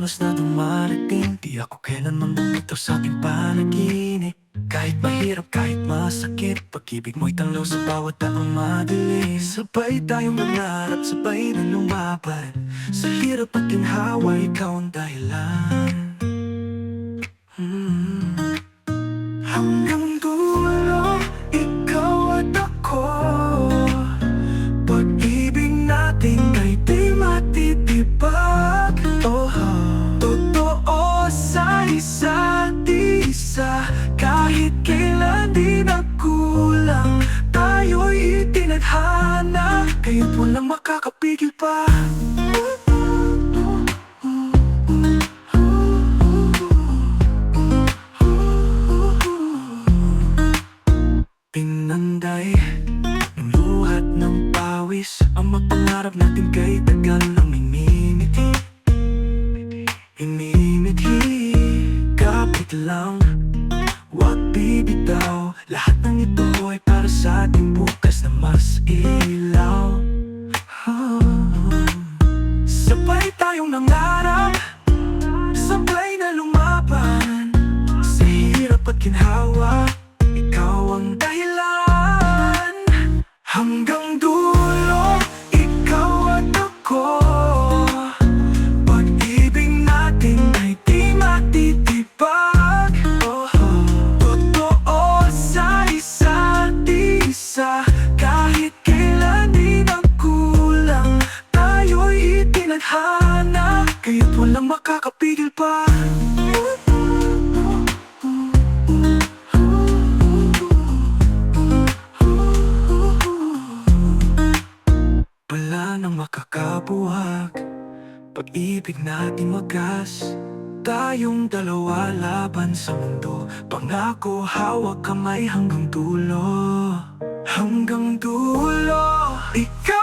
oras na dumarating, di ako kailanman bumitaw sa aking panaginip. Kahit mahirap, kahit masakit, pag-ibig mo'y tanglaw sa bawat taong madali. Sabay tayong nangarap, sabay na lumaban. Sa hirap at ginhawa, ikaw ang dahilan. Hanggang dulo, ikaw at ako. Pag-ibig natin ay di matitibag. Totoo sa isa't isa. Kahit kailan di nagkulang, tayo'y itinadhana. Kaya't walang makakapigil pa. Pinanday ng luhat ng pawis, ang mapangarap natin kay tagal ng minimithi. Minimithi, kapit lang, huwag bibitaw. Lahat ng ito ay para sa ating bukas na mas ilaw. Sabay tayong nangarap, sabay na lumaban. Sa hirap at ginhawa, ikaw ang dahilan. Hanggang dulo, ikaw at ako. Pag-ibig natin ay di matitibag. Totoo sa isa't isa. Kahit kailan di nagkulang, tayo'y itinadhana. Kaya't walang makakapigil pa. Wala nang makakabuwag, pag-ibig natin wagas. Tayong dalawa laban sa mundo, pangako hawak kamay hanggang dulo. Hanggang dulo, ikaw